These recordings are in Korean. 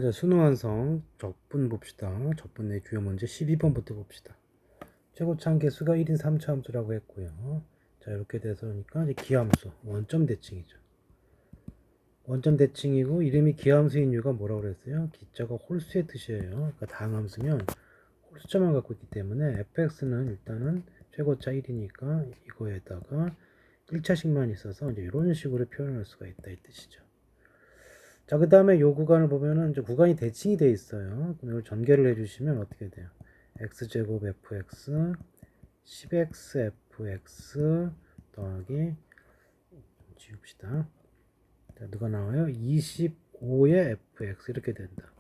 자, 수능 완성 적분 봅시다. 적분의 주요 문제 12번부터 봅시다. 최고차함 개수가 1인 3차함수라고 했고요. 자, 이렇게 돼서니까 이제 기함수, 원점 대칭이죠. 원점 대칭이고 이름이 기함수인 이유가 뭐라고 그랬어요? 기자가 홀수의 뜻이에요. 그러니까 다항함수면 홀수점을 갖고 있기 때문에 fx는 일단은 최고차 1이니까 이거에다가 1차식만 있어서 이제 이런 식으로 표현할 수가 있다 이 뜻이죠. 자, 그 다음에 요 구간을 보면은 이제 구간이 대칭이 되어 있어요. 그럼 이걸 전개를 해주시면 어떻게 돼요? x제곱 fx 10x fx 더하기 지웁시다. 자, 누가 나와요? 25의 fx 이렇게 된다.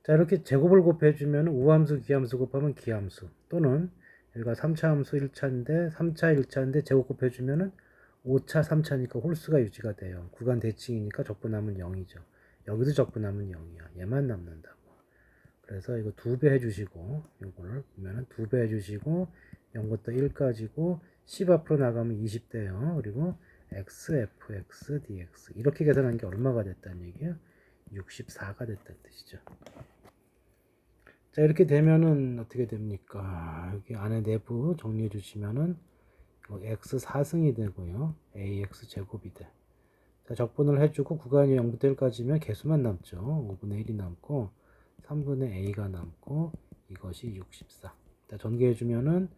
자, 이렇게 제곱을 곱해주면 우함수 기함수 곱하면 기함수 또는 여기가 3차 함수 1차인데 3차 1차인데 제곱 곱해주면은 5차 3차니까 홀수가 유지가 돼요. 구간 대칭이니까 적분하면 0이죠. 여기도 적분하면 0이야. 얘만 남는다고. 그래서 이거 2배 해주시고 요거를 보면은 2배 해주시고 0부터 1까지고 10 앞으로 나가면 20 돼요. 그리고 x, fx, dx 이렇게 계산한 게 얼마가 됐다는 얘기예요? 64가 됐다는 뜻이죠. 자, 이렇게 되면은 어떻게 됩니까? 여기 안에 내부 정리해 주시면은 x 4승이 되고요. ax 제곱이 돼. 자, 적분을 해주고 구간이 0부터 1까지면 개수만 남죠. 5분의 1이 남고 3분의 a가 남고 이것이 64. 자, 전개해주면은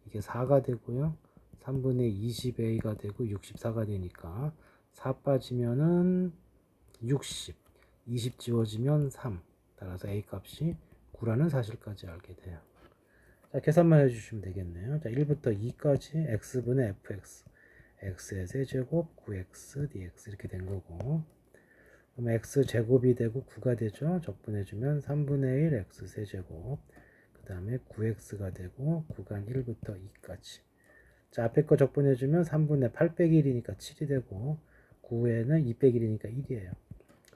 이게 4가 되고요. 3분의 20a가 되고 64가 되니까 4 빠지면은 60. 20 지워지면 3. 따라서 a 값이 9라는 사실까지 알게 돼요. 자, 계산만 해주시면 되겠네요. 자, 1부터 2까지 x분의 fx. x의 세제곱 9x dx 이렇게 된 거고 그럼 x 제곱이 되고 9가 되죠. 적분해주면 3분의 1 x 세제곱 그 다음에 9x가 되고 구간 1부터 2까지 자, 앞에 거 적분해주면 3분의 8 빼기 1이니까 7이 되고 9에는 2 빼기 1이니까 1이에요.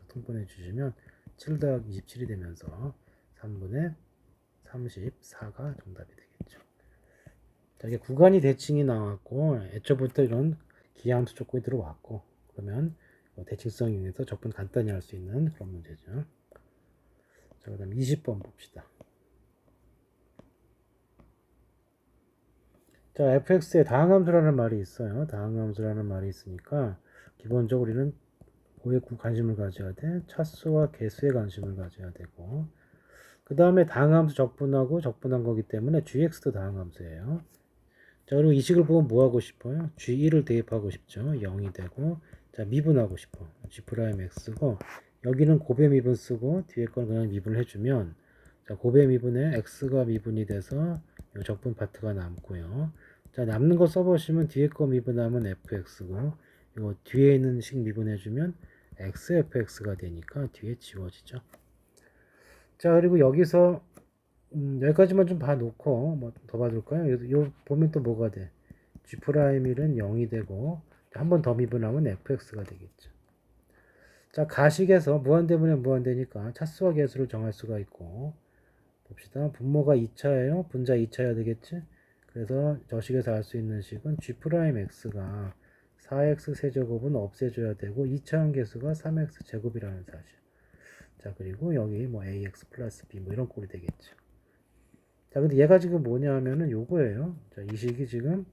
통분해주시면 7 더하기 27이 되면서 3분의 34가 정답이 되겠죠. 자, 이게 구간이 대칭이 나왔고 애초부터 이런 기하함수 조건이 들어왔고 그러면 대칭성 이용해서 적분 간단히 할 수 있는 그런 문제죠. 자, 그 다음 20번 봅시다. 자, fx에 다항함수라는 말이 있어요. 다항함수라는 말이 있으니까 기본적으로 우리는 뭐에 관심을 가져야 돼? 차수와 개수에 관심을 가져야 되고 그 다음에 다항함수 적분하고 적분한 거기 때문에 gx도 다항함수예요. 자, 그리고 이 식을 보면 뭐 하고 싶어요? G1을 대입하고 싶죠. 0이 되고, 자, 미분하고 싶어. G'X고, 여기는 곱의 미분 쓰고, 뒤에 건 그냥 미분을 해주면, 자, 곱의 미분에 X가 미분이 돼서, 이 적분 파트가 남고요. 자, 남는 거 써보시면 뒤에 거 미분하면 fx고, 이거 뒤에 있는 식 미분해주면 xfx가 되니까 뒤에 지워지죠. 자, 그리고 여기서 여기까지만 좀 봐놓고 뭐 더 봐둘까요? 요 보면 또 뭐가 돼? G'1은 0이 되고 한 번 더 미분하면 fx가 되겠죠. 자, 가식에서 무한대분에 무한대니까 차수와 개수를 정할 수가 있고 봅시다. 분모가 2차예요. 분자 2차여야 되겠지? 그래서 저식에서 알 수 있는 식은 G'X가 4x 세제곱은 없애줘야 되고 2차항 개수가 3x 제곱이라는 사실. 자, 그리고 여기 뭐 ax 플러스 b 뭐 이런 꼴이 되겠죠. 자, 근데 얘가 지금 뭐냐 하면은 요거예요. 자, 이 식이 지금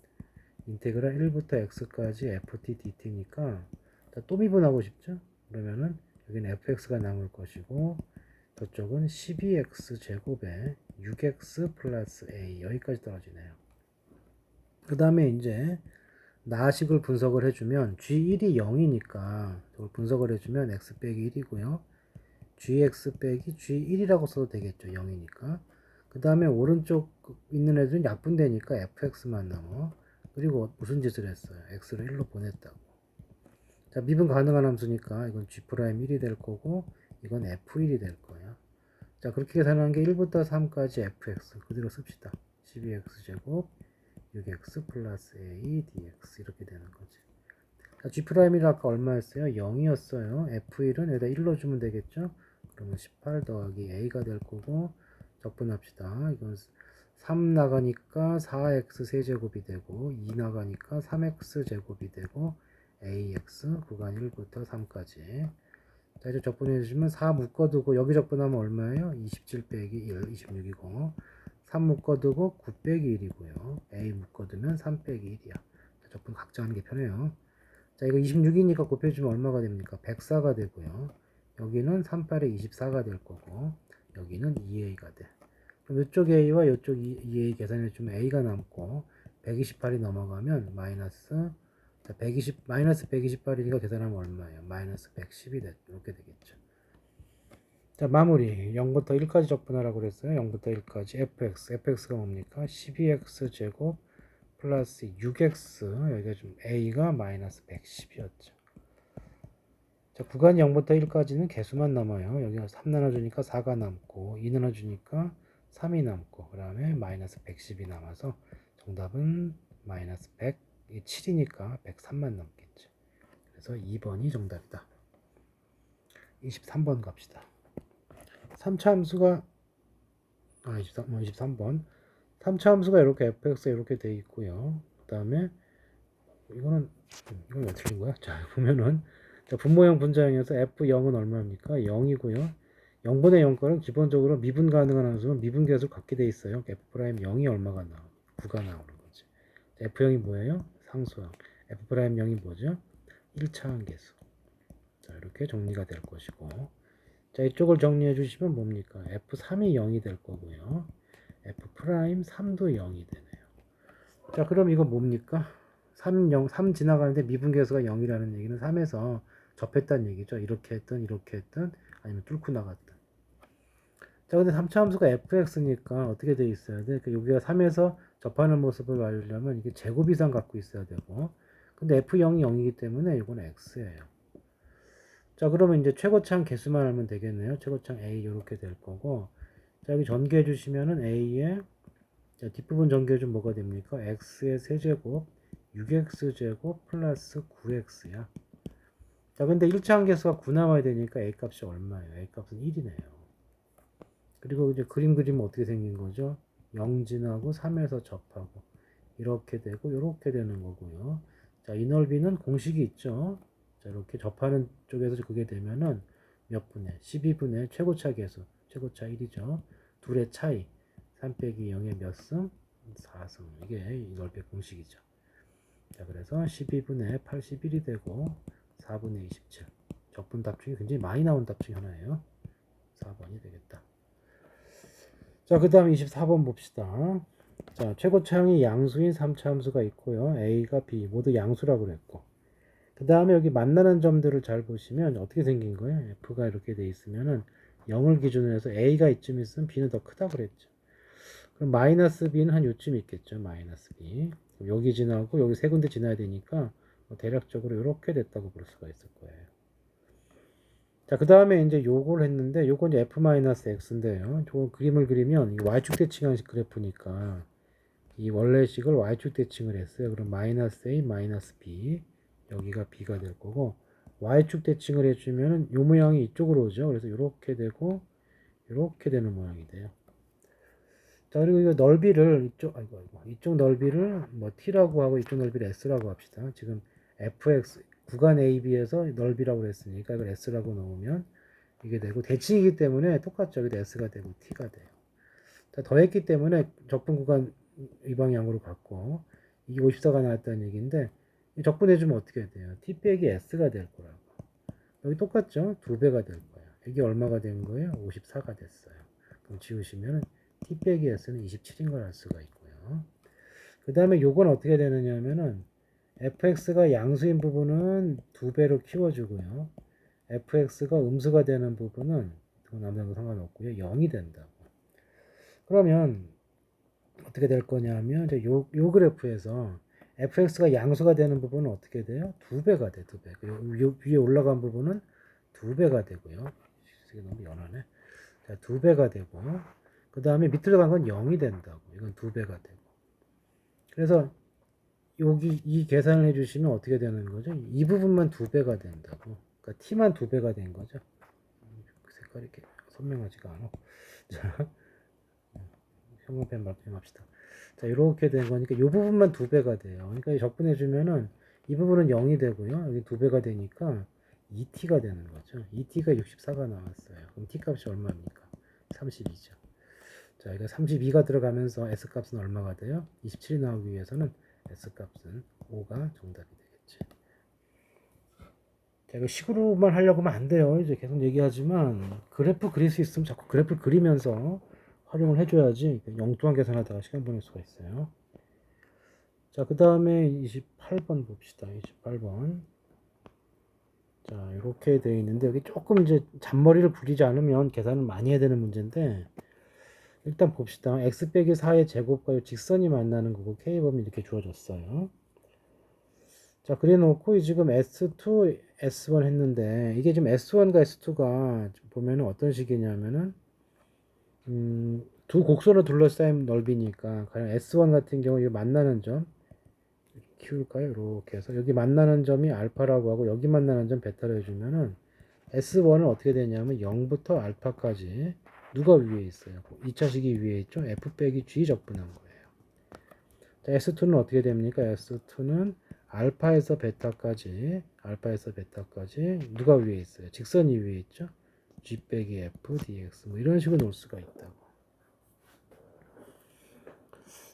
인테그랄 1부터 x까지 ft dt니까 또 미분하고 싶죠? 그러면은 여기는 fx가 남을 것이고 저쪽은 12x 제곱에 6x 플러스 a 여기까지 떨어지네요. 그 다음에 이제 나식을 분석을 해주면 g1이 0이니까 이걸 분석을 해주면 x 빼기 1이고요. gx 빼기 g1이라고 써도 되겠죠. 0이니까. 그 다음에 오른쪽 있는 애들은 약분되니까 fx만 남아. 그리고 무슨 짓을 했어요? x를 1로 보냈다고. 자, 미분 가능한 함수니까 이건 g'1이 될 거고 이건 f1이 될 거예요. 자, 그렇게 계산한 게 1부터 3까지 fx 그대로 씁시다. 12x 제곱 6x 플러스 a dx 이렇게 되는 거지. 자, g'1이 아까 얼마였어요? 0이었어요. f1은 여기다 1로 주면 되겠죠? 그러면 18 더하기 a가 될 거고 적분합시다. 이건 3 나가니까 4x 세제곱이 되고 2 나가니까 3x 제곱이 되고 ax 구간 1부터 3까지 자, 이제 적분해 주시면 4 묶어두고 여기 적분하면 얼마예요? 27 빼기 1, 26이고 3 묶어두고 9 빼기 1이고요. A 묶어두면 3 빼기 1이야. 자, 적분 각자 하는 게 편해요. 자, 이거 26이니까 곱해주면 얼마가 됩니까? 104가 되고요. 여기는 38에 24가 될 거고 여기는 2A가 돼. 그럼 이쪽 A와 이쪽 2A 계산해주면 A가 남고 128이 넘어가면 마이너스, 자, 120, 마이너스 128이니까 계산하면 얼마예요? 마이너스 110이 돼. 이렇게 되겠죠. 자, 마무리. 0부터 1까지 적분하라고 그랬어요. 0부터 1까지 fx가 뭡니까? 12x 제곱 플러스 6x, 여기가 좀 a가 마이너스 110이었죠. 자, 구간 0부터 1까지는 개수만 남아요. 여기가 3 나눠주니까 4가 남고 2 나눠주니까 3이 남고 그 다음에 마이너스 110이 남아서 정답은 마이너스 107이니까 103만 남겠죠. 그래서 2번이 정답이다. 23번 갑시다. 3차 함수가 23번 3차 함수가 이렇게 fx가 이렇게 돼 있고요. 그 다음에 이건 왜 틀린 거야? 자, 보면은 자, 분모형 분자형에서 f0은 얼마입니까? 0이고요. 0분의 0거는 기본적으로 미분 가능한 함수는 미분계수 갖게 돼 있어요. f'0이 얼마가 나와? 9가 나오는 거지. f0이 뭐예요? 상수항. f'0이 뭐죠? 1차 함계수. 자, 이렇게 정리가 될 것이고, 자, 이쪽을 정리해 주시면 뭡니까? f3이 0이 될 거고요. f'3도 0이 되네요. 자, 그럼 이거 뭡니까? 3 지나가는데 미분계수가 0이라는 얘기는 3에서 접했다는 얘기죠. 이렇게 했든 아니면 뚫고 나갔든. 자, 근데 3차 함수가 fx니까 어떻게 돼 있어야 돼? 여기가 3에서 접하는 모습을 알려면 이게 제곱 이상 갖고 있어야 되고, 근데 f0이 0이기 때문에 이건 x예요. 자, 그러면 이제 최고차항 개수만 알면 되겠네요. 최고차항 a 이렇게 될 거고, 자, 여기 전개해 주시면은 a의, 자, 뒷부분 전개해 주면 뭐가 됩니까? x의 세제곱 6x제곱 플러스 9x야. 자, 근데 1차 함계수가 9 나와야 되니까 a 값이 얼마예요? a 값은 1이네요. 그리고 이제 그림 그리면 어떻게 생긴 거죠? 0 지나고 3에서 접하고 이렇게 되고 이렇게 되는 거고요. 자, 이 넓이는 공식이 있죠. 자, 이렇게 접하는 쪽에서 그게 되면은 몇 분의 12분의 최고차 계수, 최고차 1이죠. 둘의 차이 3 빼기 0의 몇 승? 4승. 이게 이 넓이의 공식이죠. 자, 그래서 12분의 81이 되고 4분의 27. 적분답 중에 굉장히 많이 나온 답 중에 하나예요. 4번이 되겠다. 자, 그 다음 24번 봅시다. 자, 최고차항이 양수인 3차 함수가 있고요. A가 B 모두 양수라고 그랬고, 그 다음에 여기 만나는 점들을 잘 보시면 어떻게 생긴 거예요? F가 이렇게 돼 있으면은 0을 기준으로 해서 A가 이쯤 있으면 B는 더 크다 그랬죠. 그럼 마이너스 B는 한 요쯤 있겠죠. 마이너스 B. 여기 지나고 여기 세 군데 지나야 되니까 대략적으로 이렇게 됐다고 볼 수가 있을 거예요. 자, 그 다음에 이제 요걸 했는데, 요건 이제 f-x인데요. 저 그림을 그리면 이 y축 대칭형식 그래프니까 이 원래식을 y축 대칭을 했어요. 그럼 마이너스 a, 마이너스 b, 여기가 b가 될 거고, y축 대칭을 해주면은 요 모양이 이쪽으로 오죠. 그래서 이렇게 되고 이렇게 되는 모양이 돼요. 자, 그리고 이 넓이를 이쪽 넓이를 뭐 t라고 하고 이쪽 넓이를 s라고 합시다. 지금 fx 구간 AB에서 넓이라고 그랬으니까 이걸 s라고 넣으면 이게 되고, 대칭이기 때문에 똑같죠. 여기도 s가 되고 t가 돼요. 자, 더했기 때문에 적분 구간 이 방향으로 갔고, 이게 54가 나왔다는 얘기인데, 적분해주면 어떻게 돼요? t 빼기 s가 될 거라고. 여기 똑같죠? 2배가 될 거예요. 이게 얼마가 된 거예요? 54가 됐어요. 그럼 지우시면 t 빼기 s는 27인 걸 알 수가 있고요. 그 다음에 요건 어떻게 되느냐 하면은 fx가 양수인 부분은 2배로 키워주고요. fx가 음수가 되는 부분은 남자도 상관없고요. 0이 된다고. 그러면 어떻게 될 거냐면 이제 요 그래프에서 fx가 양수가 되는 부분은 어떻게 돼요? 2배가 돼. 2배. 요 위에 올라간 부분은 2배가 되고요. 이게 너무 연하네. 자, 2배가 되고, 그 다음에 밑으로 간 건 0이 된다고. 이건 2배가 되고. 그래서 여기 이 계산을 해주시면 어떻게 되는 거죠? 이 부분만 2배가 된다고. 그러니까 t만 2배가 된 거죠. 색깔이 이렇게 선명하지가 않아. 자, 형광펜 발표합시다. 자, 이렇게 된 거니까 이 부분만 2배가 돼요. 그러니까 적분해주면은 이 부분은 0이 되고요. 여기 2배가 되니까 2t가 되는 거죠. 2t가 64가 나왔어요. 그럼 t 값이 얼마입니까? 32죠. 자, 이거 32가 들어가면서 s 값은 얼마가 돼요? 27이 나오기 위해서는 s 값은 5가 정답이 되겠지. 자, 이거 식으로만 하려고 하면 안 돼요. 이제 계속 얘기하지만 그래프 그릴 수 있으면 자꾸 그래프를 그리면서 활용을 해줘야지 엉뚱한 계산하다가 시간 보낼 수가 있어요. 자, 그 다음에 28번 봅시다. 28번. 자, 이렇게 되어 있는데 여기 조금 이제 잔머리를 굴리지 않으면 계산을 많이 해야 되는 문제인데 일단 봅시다. x 빼기 4의 제곱과 직선이 만나는 거고 k범위 이렇게 주어졌어요. 자, 그래 놓고 지금 S2, S1 했는데 이게 지금 S1과 S2가 보면은 어떤 식이냐면은 두 곡선을 둘러싸인 넓이니까 가령 S1 같은 경우 이 만나는 점 키울까요? 이렇게 해서 여기 만나는 점이 알파라고 하고 여기 만나는 점 베타로 해주면은 S1은 어떻게 되냐면 0부터 알파까지 누가 위에 있어요? 2차식이 위에 있죠? F 빼기 G 적분한 거예요. 자, S2는 어떻게 됩니까? S2는 알파에서 베타까지 누가 위에 있어요? 직선이 위에 있죠? G 빼기 F dx 뭐 이런 식으로 놓을 수가 있다고.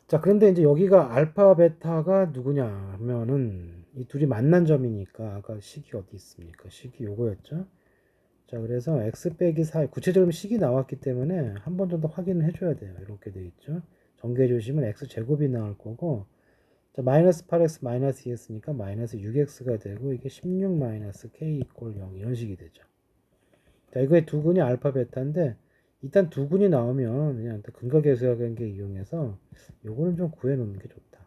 자, 그런데 이제 여기가 알파 베타가 누구냐 하면은 이 둘이 만난 점이니까 아까 식이 어디 있습니까? 식이 요거였죠? 자, 그래서 x 빼기 4 구체적으로 식이 나왔기 때문에 한 번 정도 확인을 해줘야 돼요. 이렇게 돼 있죠. 전개해 주시면 x 제곱이 나올 거고, 자, 마이너스 8x 마이너스 2x니까 마이너스 6x가 되고 이게 16 마이너스 k 이꼴 0 이런 식이 되죠. 자, 이거의 두근이 알파 베타인데 일단 두근이 나오면 그냥 근각계수학 관계 이용해서 요거는 좀 구해 놓는 게 좋다.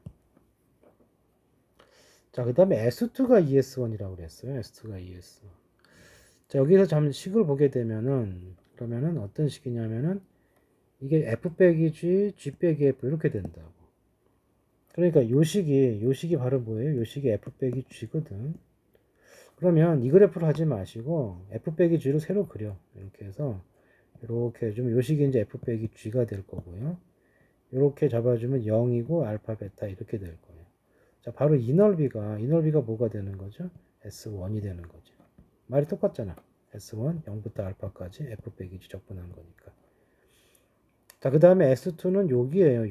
자, 그 다음에 S2가 ES1이라고 그랬어요. S2가 ES1. 자, 여기서 잠시 식을 보게 되면은 그러면은 어떤 식이냐면은 이게 F 빼기 G, G 빼기 F 이렇게 된다고. 그러니까 요 식이 바로 뭐예요? 요 식이 F 빼기 G거든. 그러면 이 그래프를 하지 마시고 F 빼기 G를 새로 그려. 이렇게 해서 이렇게 해주면 요 식이 이제 F 빼기 G가 될 거고요. 이렇게 잡아주면 0이고 알파 베타 이렇게 될 거예요. 자, 바로 이 넓이가 뭐가 되는 거죠? S1이 되는 거죠. 말이 똑같잖아. S1 0부터 알파까지 F 빼기 G 적분한 거니까. 자, 그 다음에 S2는 여기에요.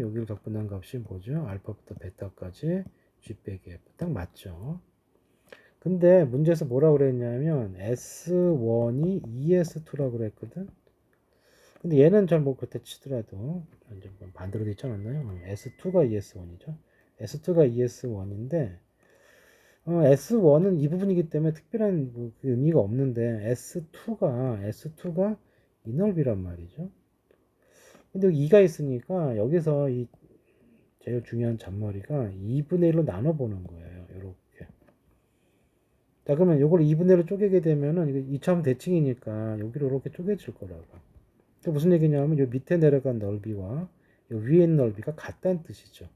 여기를 적분한 값이 뭐죠? 알파부터 베타까지 G 빼기 F 딱 맞죠. 근데 문제에서 뭐라고 그랬냐면 S1이 ES2라고 그랬거든. 근데 얘는 잘 뭐 그렇다 치더라도 이제 반대로 되지 않았나요? S2가 ES1이죠. S2가 ES1인데 S1은 이 부분이기 때문에 특별한 그 의미가 없는데 S2가 이 넓이란 말이죠. 근데 2가 있으니까 여기서 이 제일 중요한 잔머리가 2분의 1로 나눠 보는 거예요. 이렇게. 자, 그러면 이걸 2분의 1로 쪼개게 되면은 이게 2차원 대칭이니까 여기로 이렇게 쪼개질 거라고. 무슨 얘기냐면 요 밑에 내려간 넓이와 요 위에 있는 넓이가 같다는 뜻이죠.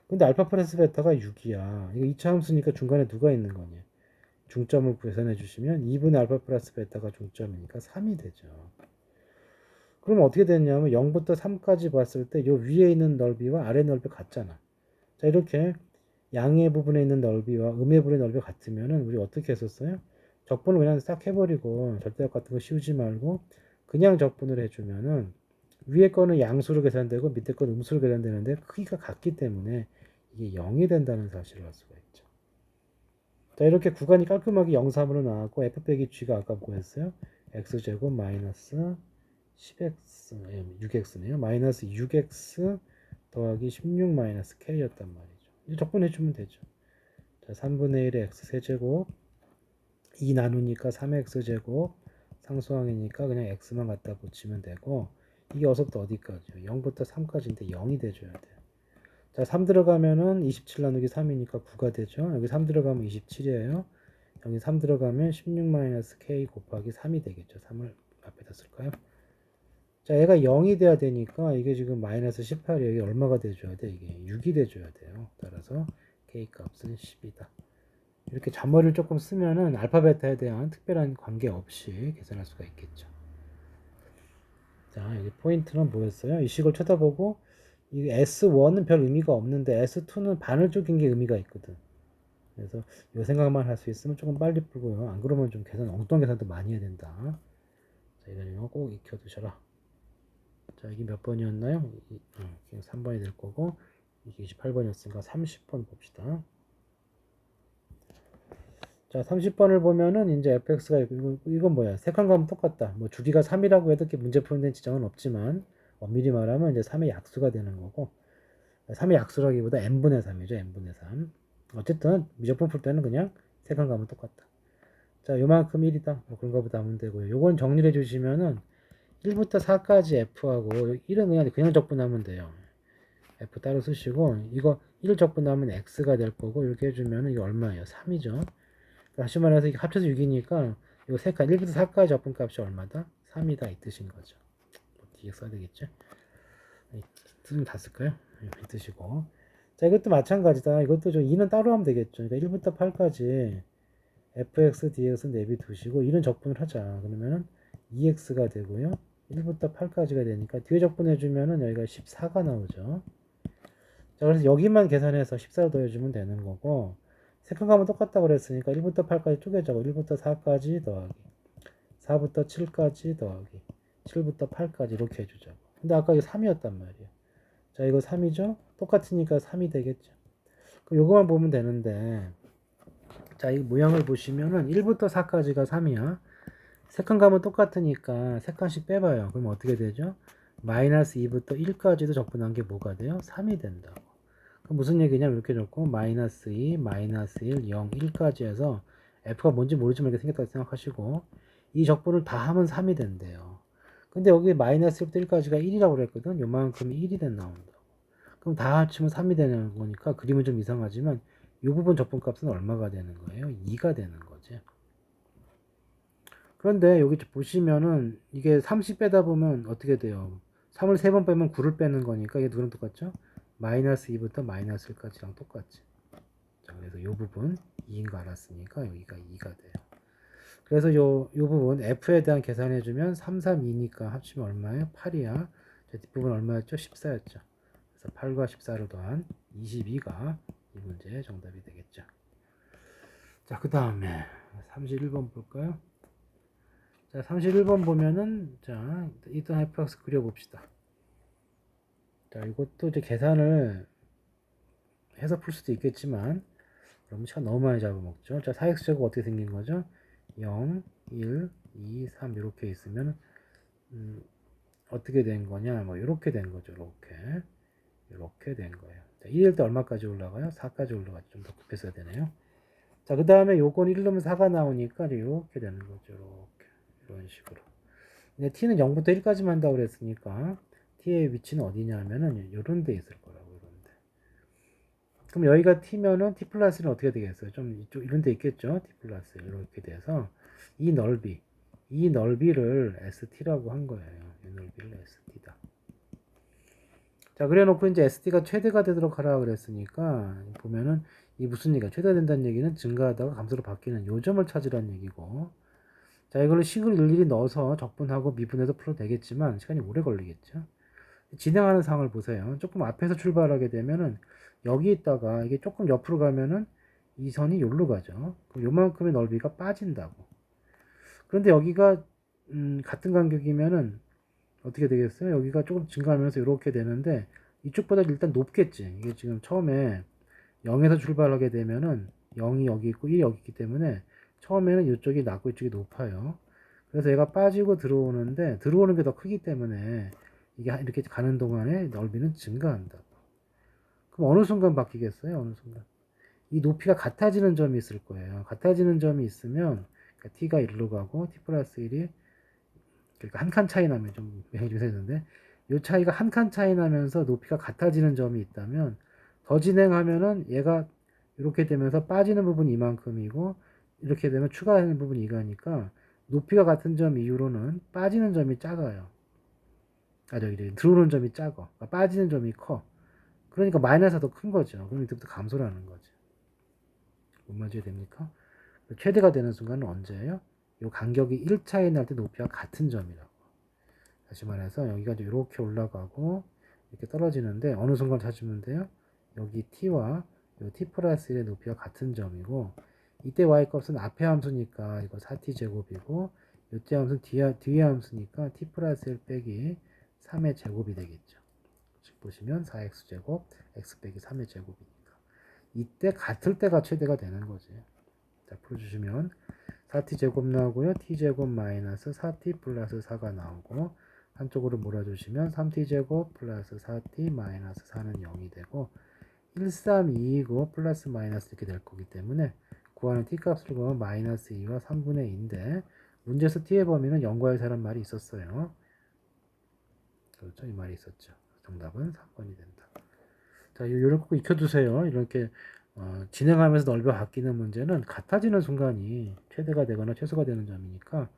근데 알파 플러스 베타가 6이야. 이거 2차 함수니까 중간에 누가 있는 거냐? 중점을 계산해 주시면 2분의 알파 플러스 베타가 중점이니까 3이 되죠. 그러면 어떻게 되냐면 0부터 3까지 봤을 때 요 위에 있는 넓이와 아래 넓이 같잖아. 자, 이렇게 양의 부분에 있는 넓이와 음의 부분의 넓이가 같으면은 우리 어떻게 했었어요? 적분을 그냥 싹 해버리고 절대값 같은 거 씌우지 말고 그냥 적분을 해주면은 위에 거는 양수로 계산되고 밑에 거는 음수로 계산되는데 크기가 같기 때문에 이게 0이 된다는 사실을 알 수가 있죠. 자, 이렇게 구간이 깔끔하게 0, 3으로 나왔고 f 빼기 g가 아까 뭐였어요? x제곱 마이너스 10x, 6x네요. 마이너스 6x 더하기 16 마이너스 k였단 말이죠. 이제 적분해주면 되죠. 자, 3분의 1의 x 세제곱 2 나누니까 3x제곱 상수항이니까 그냥 x만 갖다 붙이면 되고 이게 어서부터 어디까지요? 0부터 3까지인데 0이 돼줘야 돼요. 자, 3 들어가면은 27 나누기 3이니까 9가 되죠. 여기 3 들어가면 27이에요. 여기 3 들어가면 16-k 곱하기 3이 되겠죠. 3을 앞에다 쓸까요? 자, 얘가 0이 돼야 되니까 이게 지금 마이너스 18이에요. 이게 얼마가 돼줘야 돼? 이게 6이 돼줘야 돼요. 따라서 k 값은 10이다. 이렇게 잔머리를 조금 쓰면은 알파 베타에 대한 특별한 관계 없이 계산할 수가 있겠죠. 자, 여기 포인트는 뭐였어요? 이 식을 쳐다보고 이 S1은 별 의미가 없는데 S2는 반을 쪼갠 게 의미가 있거든. 그래서 이 생각만 할 수 있으면 조금 빨리 풀고요. 안 그러면 좀 계산, 엉뚱한 계산도 많이 해야 된다. 자, 이거 꼭 익혀두셔라. 자, 이게 몇 번이었나요? 그냥 3번이 될 거고, 이게 28번이었으니까 30번 봅시다. 자, 30번을 보면은 이제 fx가 이건 뭐야? 세 칸 가면 똑같다. 뭐 주기가 3이라고 해도 이렇게 문제 푸는 데는 지장은 없지만 엄밀히 말하면 이제 3의 약수가 되는 거고, 3의 약수라기보다 n분의 3이죠. n분의 3. 어쨌든 미적분 풀 때는 그냥 세 칸 가면 똑같다. 자, 요만큼 1이다. 뭐 그런 거부터 하면 되고요. 요건 정리를 해 주시면은 1부터 4까지 f하고 1은 그냥 적분하면 돼요. f 따로 쓰시고 이거 1 적분하면 x가 될 거고 이렇게 해주면 이게 얼마예요? 3이죠. 다시 말해서 이게 합쳐서 6이니까 이거 3칸 1부터 4까지 적분값이 얼마다? 3이다 이 뜻인 거죠. 뒤에 써야 되겠죠? 뜻은 다 쓸까요? 이 뜻이고. 자, 이것도 마찬가지다. 이것도 2는 따로 하면 되겠죠. 그러니까 1부터 8까지 fx, dx 내비 두시고 1은 적분을 하자. 그러면은 2x가 되고요. 1부터 8까지가 되니까 뒤에 적분해주면은 여기가 14가 나오죠. 자, 그래서 여기만 계산해서 14를 더해주면 되는 거고, 색깔감은 똑같다고 그랬으니까 1부터 8까지 쪼개자고 1부터 4까지 더하기, 4부터 7까지 더하기, 7부터 8까지 이렇게 해주자고. 근데 아까 이게 3이었단 말이에요. 자, 이거 3이죠? 똑같으니까 3이 되겠죠. 그럼 요거만 보면 되는데, 자, 이 모양을 보시면은 1부터 4까지가 3이야. 색깔감은 똑같으니까 3칸씩 빼봐요. 그럼 어떻게 되죠? 마이너스 2부터 1까지도 적분한 게 뭐가 돼요? 3이 된다고. 그럼 무슨 얘기냐면 이렇게 적고 마이너스 2, 마이너스 1, 0, 1까지 해서 f가 뭔지 모르지만 이렇게 생겼다고 생각하시고 이 적분을 다 하면 3이 된대요. 근데 여기 마이너스 1부터 1까지가 1이라고 그랬거든. 요만큼이 1이 된 나온다. 그럼 다 합치면 3이 되는 거니까 그림은 좀 이상하지만 이 부분 적분값은 얼마가 되는 거예요? 2가 되는 거죠. 그런데 여기 보시면은 이게 30 빼다 보면 어떻게 돼요? 3을 3번 빼면 9를 빼는 거니까 이게 누구랑 똑같죠? 마이너스 2부터 마이너스 1까지랑 똑같지. 자, 그래서 이 부분 2인 거 알았으니까 여기가 2가 돼요. 그래서 요 부분 F에 대한 계산해주면 3, 3, 2니까 합치면 얼마예요? 8이야. 뒷부분 얼마였죠? 14였죠. 그래서 8과 14를 더한 22가 이 문제의 정답이 되겠죠. 자, 그 다음에 31번 볼까요? 자, 31번 보면은, 자, 일단 fx 그려봅시다. 자, 이것도 이제 계산을 해서 풀 수도 있겠지만, 그럼 시간 너무 많이 잡아먹죠. 자, 4x제곱 어떻게 생긴 거죠? 0, 1, 2, 3 이렇게 있으면, 어떻게 된 거냐? 뭐, 이렇게 된 거죠. 이렇게 된 거예요. 자, 1일 때 얼마까지 올라가요? 4까지 올라가죠. 좀 더 급했어야 되네요. 자, 그 다음에 요건 1 넣으면 4가 나오니까 이렇게 되는 거죠. 이런 식으로. 근데 t는 0부터 1까지만 한다고 그랬으니까 t의 위치는 어디냐 하면은 요런 데 있을 거라고, 요런 데. 그럼 여기가 t면은 t 플러스는 어떻게 되겠어요? 좀 이쪽 이런 데 있겠죠? t 플러스 이렇게 돼서 이 넓이를 st라고 한 거예요. 이 넓이를 st다. 자, 그래 놓고 이제 st가 최대가 되도록 하라 그랬으니까 보면은 이 무슨 얘기야? 최대가 된다는 얘기는 증가하다가 감소로 바뀌는 요점을 찾으라는 얘기고, 자, 이걸로 식을 일일이 넣어서 적분하고 미분해서 풀어도 되겠지만 시간이 오래 걸리겠죠. 진행하는 상황을 보세요. 조금 앞에서 출발하게 되면은 여기 있다가 이게 조금 옆으로 가면은 이 선이 여기로 가죠. 그럼 요만큼의 넓이가 빠진다고. 그런데 여기가 같은 간격이면은 어떻게 되겠어요? 여기가 조금 증가하면서 이렇게 되는데 이쪽보다 일단 높겠지. 이게 지금 처음에 0에서 출발하게 되면은 0이 여기 있고 1이 여기 있기 때문에 처음에는 이쪽이 낮고 이쪽이 높아요. 그래서 얘가 빠지고 들어오는데 들어오는 게 더 크기 때문에 이게 이렇게 가는 동안에 넓이는 증가한다. 그럼 어느 순간 바뀌겠어요? 어느 순간. 이 높이가 같아지는 점이 있을 거예요. 같아지는 점이 있으면 그러니까 t가 1로 가고 t 플러스 1이 그러니까 한 칸 차이 나면 좀 매형이 좀 세는데 이 차이가 한 칸 차이 나면서 높이가 같아지는 점이 있다면 더 진행하면은 얘가 이렇게 되면서 빠지는 부분이 이만큼이고 이렇게 되면 추가하는 부분이 이거니까 높이가 같은 점 이후로는 빠지는 점이 작아요. 저기 들어오는 점이 작아. 그러니까 빠지는 점이 커. 그러니까 마이너스가 더 큰 거죠. 그럼 이때부터 감소라는 거죠. 뭔 말인지 됩니까? 최대가 되는 순간은 언제예요? 이 간격이 1 차이 날 때 높이가 같은 점이라고. 다시 말해서 여기가 이렇게 올라가고 이렇게 떨어지는데 어느 순간 찾으면 돼요? 여기 t와 요 t 플러스 1의 높이와 같은 점이고, 이때 y값은 앞에 함수니까 이거 4t 제곱이고, 이때 함수는 뒤에 함수니까 t 플러스 1 빼기 3의 제곱이 되겠죠. 지금 보시면 4x 제곱 x 빼기 3의 제곱이니까 이때 같을 때가 최대가 되는 거지. 자, 풀어주시면 4t 제곱 나오고요. t 제곱 마이너스 4t 플러스 4가 나오고, 한쪽으로 몰아주시면 3t 제곱 플러스 4t 마이너스 4는 0이 되고, 1, 3, 2이고 플러스 마이너스 이렇게 될 거기 때문에 구하는 t 값을 구하면 마이너스 2와 3분의 2인데, 문제에서 t의 범위는 0과 1사란 말이 있었어요. 그렇죠? 이 말이 있었죠. 정답은 3번이 된다. 자, 이걸 꼭 익혀두세요. 이렇게 진행하면서 넓혀 바뀌는 문제는 같아지는 순간이 최대가 되거나 최소가 되는 점이니까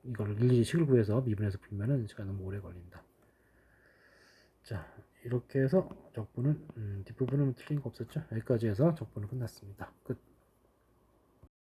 이걸 일일이 식을 구해서 미분해서 풀면은 시간 너무 오래 걸린다. 자, 이렇게 해서 적분은 뒷부분은 틀린 거 없었죠? 여기까지 해서 적분은 끝났습니다. 끝.